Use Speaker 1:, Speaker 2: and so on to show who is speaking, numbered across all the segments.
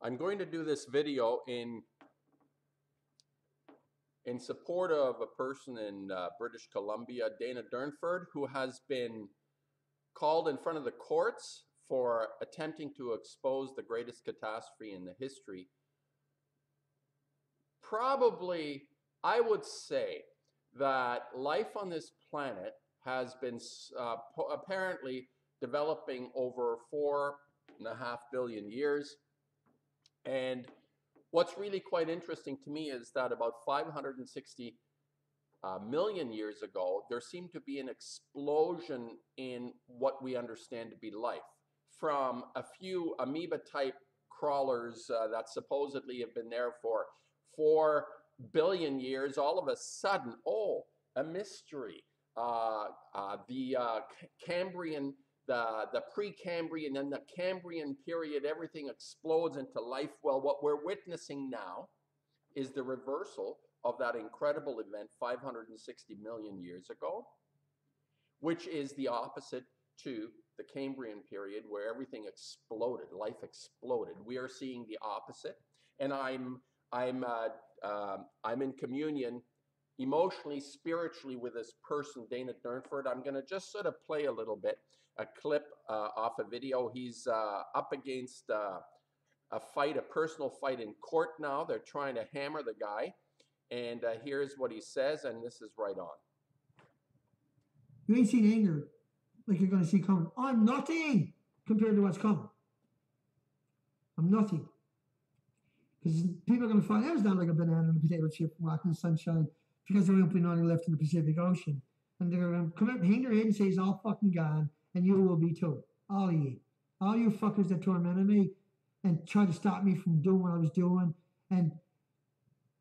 Speaker 1: I'm going to do this video in support of a person in British Columbia, Dana Durnford, who has been called in front of the courts for attempting to expose the greatest catastrophe in the history. Probably, I would say that life on this planet has been apparently developing over 4.5 billion years. And what's really quite interesting to me is that about 560 million years ago, there seemed to be an explosion in what we understand to be life. From a few amoeba-type crawlers that supposedly have been there for 4 billion years, all of a sudden, a mystery. The Cambrian, the Precambrian and the Cambrian period, everything explodes into life. Well, what we're witnessing now is the reversal of that incredible event 560 million years ago, which is the opposite to the Cambrian period where everything exploded, life exploded. We are seeing the opposite, and I'm in communion emotionally, spiritually with this person, Dana Durnford. I'm going to just sort of play a little bit, a clip off a video. He's up against a fight, a personal fight in court now. They're trying to hammer the guy. And here's what he says, and this is right on.
Speaker 2: You ain't seen anger like you're going to see coming. I'm nothing compared to what's coming. I'm nothing. Because people are going to find I was down like a banana in a potato chip walking in the sunshine because there won't be nothing left in the Pacific Ocean. And they're going to come out and hang their head and say it's all fucking gone, and you will be too. All of you. All you fuckers that tormented me and tried to stop me from doing what I was doing and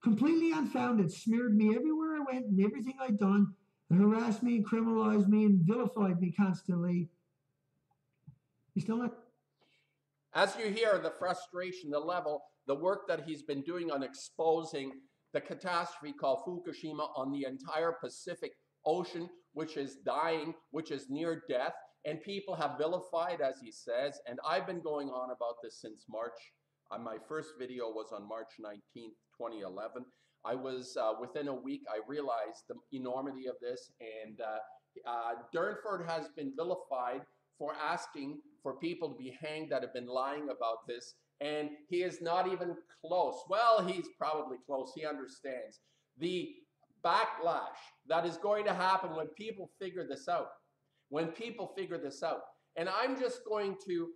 Speaker 2: completely unfounded, smeared me everywhere I went and everything I'd done, and harassed me and criminalized me and vilified me constantly. You still not?
Speaker 1: As you hear, the frustration, the level, the work that he's been doing on exposing the catastrophe called Fukushima on the entire Pacific Ocean, which is dying, which is near death, and people have vilified, as he says, and I've been going on about this since March. My first video was on March 19th, 2011. I was, within a week, I realized the enormity of this, and Durnford has been vilified for asking for people to be hanged that have been lying about this, and he is not even close. Well, he's probably close. He understands the backlash that is going to happen when people figure this out. When people figure this out, and I'm just going to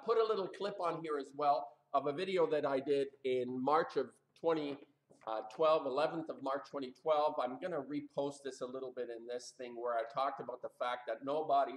Speaker 1: put a little clip on here as well of a video that I did in March of 2012, 11th of March 2012. I'm going to repost this a little bit in this thing where I talked about the fact that nobody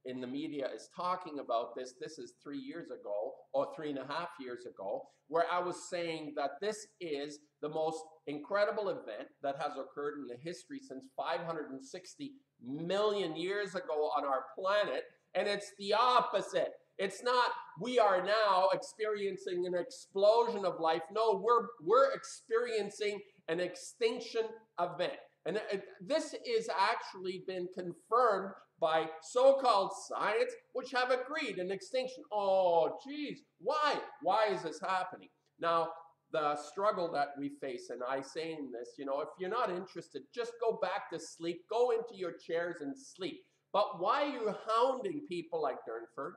Speaker 1: in the media is talking about this. This is 3 years ago, or 3.5 years ago, where I was saying that this is the most incredible event that has occurred in the history since 560 million years ago on our planet, and it's the opposite. It's not, we are now experiencing an explosion of life. No, we're experiencing an extinction event. And this is actually been confirmed by so-called science, which have agreed an extinction. Oh, geez, why? Why is this happening? Now, the struggle that we face, and I saying this, you know, if you're not interested, just go back to sleep, go into your chairs and sleep. But why are you hounding people like Durnford?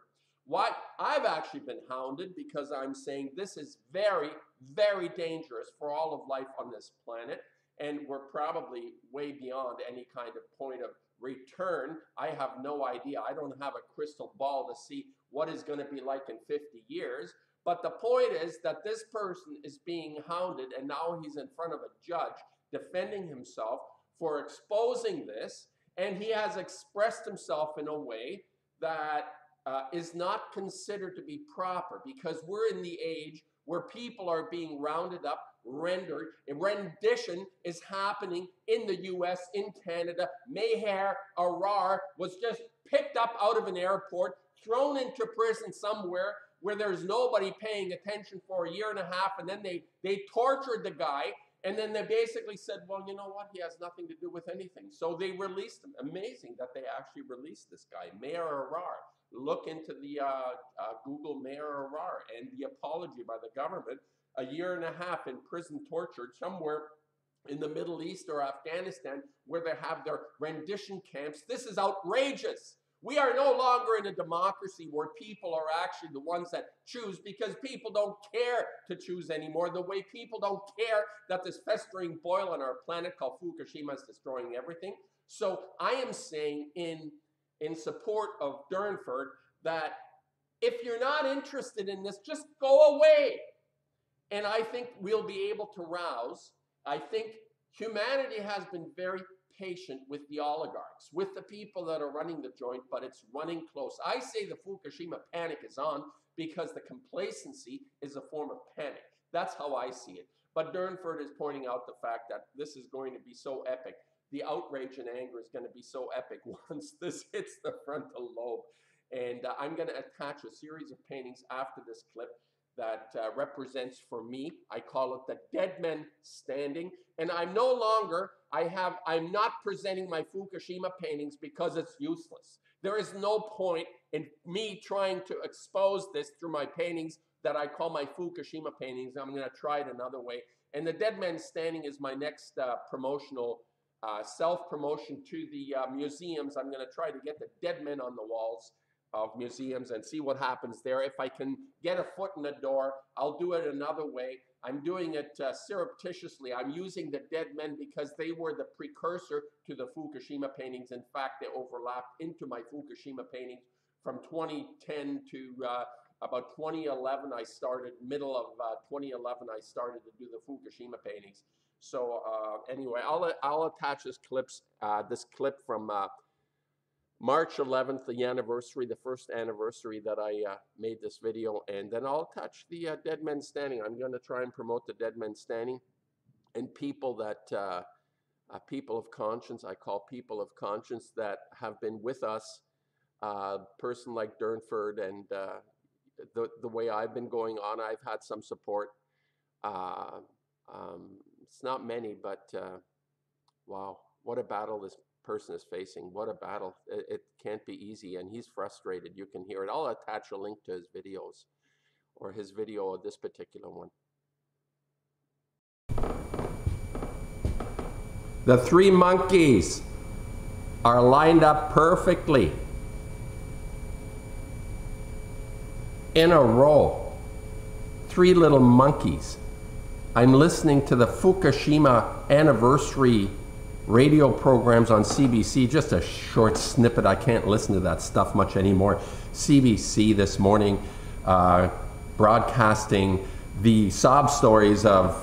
Speaker 1: Why? I've actually been hounded because I'm saying this is very, very dangerous for all of life on this planet, and we're probably way beyond any kind of point of return. I have no idea. I don't have a crystal ball to see what is going to be like in 50 years. But the point is that this person is being hounded, and now he's in front of a judge defending himself for exposing this, and he has expressed himself in a way that is not considered to be proper, because we're in the age where people are being rounded up, rendered. A rendition is happening in the US, in Canada. Maher Arar was just picked up out of an airport, thrown into prison somewhere where there's nobody paying attention for a 1.5 years, and then they tortured the guy, And then they basically said, well, you know what? He has nothing to do with anything. So they released him. Amazing that they actually released this guy, Maher Arar. Look into the Google Maher Arar and the apology by the government. A year and a half in prison, tortured somewhere in the Middle East or Afghanistan, where they have their rendition camps. This is outrageous. We are no longer in a democracy where people are actually the ones that choose, because people don't care to choose anymore, the way people don't care that this festering boil on our planet called Fukushima is destroying everything. So I am saying in support of Durnford that if you're not interested in this, just go away. And I think we'll be able to rouse. I think humanity has been very patient with the oligarchs, with the people that are running the joint, but it's running close. I say the Fukushima panic is on because the complacency is a form of panic. That's how I see it. But Durnford is pointing out the fact that this is going to be so epic. The outrage and anger is going to be so epic once this hits the frontal lobe. And I'm going to attach a series of paintings after this clip that represents for me, I call it the dead men standing. And I'm no longer, I'm not presenting my Fukushima paintings because it's useless. There is no point in me trying to expose this through my paintings that I call my Fukushima paintings. I'm going to try it another way. And the dead men standing is my next promotional self-promotion to the museums. I'm going to try to get the dead men on the walls of museums and see what happens there. If I can get a foot in the door, I'll do it another way. I'm doing it surreptitiously. I'm using the dead men because they were the precursor to the Fukushima paintings. In fact, they overlapped into my Fukushima paintings from 2010 to about 2011. I started, middle of 2011, I started to do the Fukushima paintings. So anyway, I'll attach this clip from March 11th, the anniversary, the first anniversary that I made this video, and then I'll touch the dead men standing. I'm going to try and promote the dead men standing and people that, people of conscience, I call people of conscience that have been with us, person like Durnford, and the way I've been going on, I've had some support. It's not many, but wow, what a battle this person is facing. What a battle. It can't be easy, and he's frustrated. You can hear it. I'll attach a link to his videos, or his video of this particular one. The three monkeys are lined up perfectly in a row. Three little monkeys. I'm listening to the Fukushima anniversary radio programs on CBC, just a short snippet. I can't listen to that stuff much anymore. CBC this morning broadcasting the sob stories of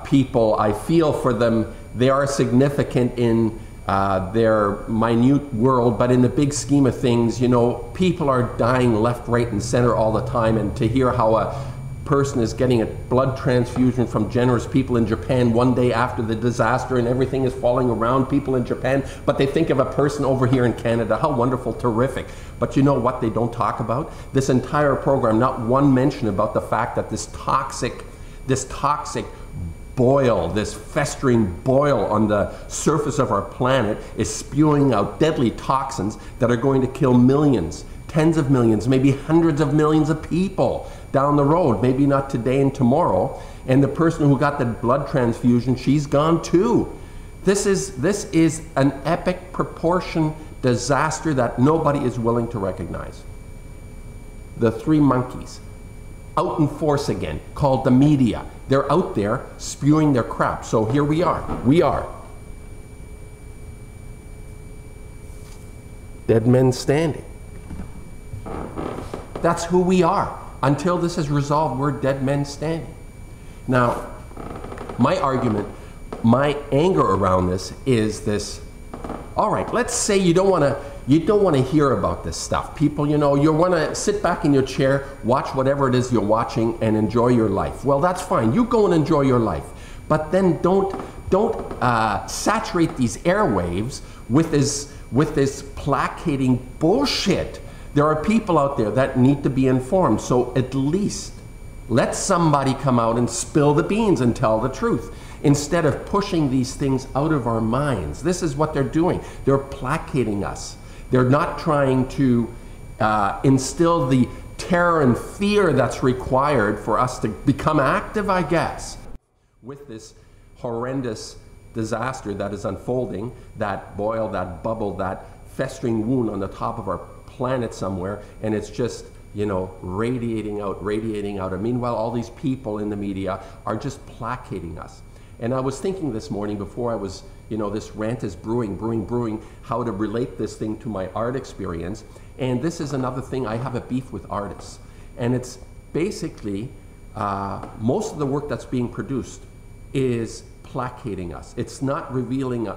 Speaker 1: people. I feel for them. They are significant in their minute world, but in the big scheme of things, you know, people are dying left, right, and center all the time, and to hear how a person is getting a blood transfusion from generous people in Japan one day after the disaster and everything is falling around people in Japan, but they think of a person over here in Canada. How wonderful, terrific. But you know what they don't talk about? This entire program, not one mention about the fact that this toxic boil, this festering boil on the surface of our planet is spewing out deadly toxins that are going to kill millions, tens of millions, maybe hundreds of millions of people down the road, maybe not today and tomorrow. And the person who got the blood transfusion, she's gone too. This is an epic proportion disaster that nobody is willing to recognize. The three monkeys, out in force again, called the media. They're out there spewing their crap. So here we are. We are dead men standing. That's who we are. Until this is resolved, we're dead men standing. Now, my argument, my anger around this is this. All right, let's say you don't want to hear about this stuff. People, you know, you want to sit back in your chair, watch whatever it is you're watching, and enjoy your life. Well, that's fine. You go and enjoy your life, but then don't saturate these airwaves with this placating bullshit. There are people out there that need to be informed. So at least Let somebody come out and spill the beans and tell the truth, instead of pushing these things out of our minds. This is what they're doing. They're placating us. They're not trying to instill the terror and fear that's required for us to become active, I guess, with this horrendous disaster that is unfolding, that boil, that bubble, that festering wound on the top of our planet somewhere, and it's just, you know, radiating out. And meanwhile, all these people in the media are just placating us. And I was thinking this morning before I was, you know, this rant is brewing, how to relate this thing to my art experience. And this is another thing, I have a beef with artists. And it's basically, most of the work that's being produced is placating us. It's not revealing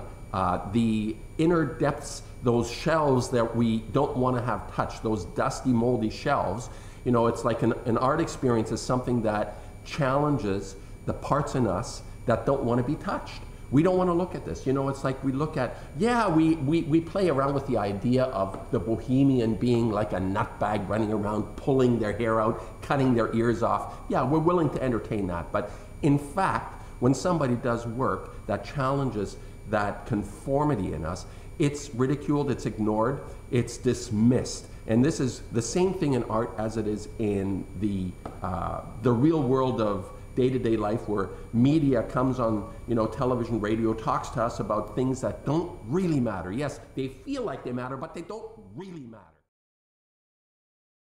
Speaker 1: the inner depths, those shelves that we don't want to have touched, those dusty, moldy shelves. You know, it's like an art experience is something that challenges the parts in us that don't want to be touched. We don't want to look at this. You know, it's like we look at, yeah, we play around with the idea of the bohemian being like a nutbag running around, pulling their hair out, cutting their ears off. Yeah, we're willing to entertain that. But in fact, when somebody does work that challenges that conformity in us, it's ridiculed, it's ignored, it's dismissed. And this is the same thing in art as it is in the real world of day-to-day life, where media comes on, you know, television, radio, talks to us about things that don't really matter. Yes, they feel like they matter, but they don't really matter.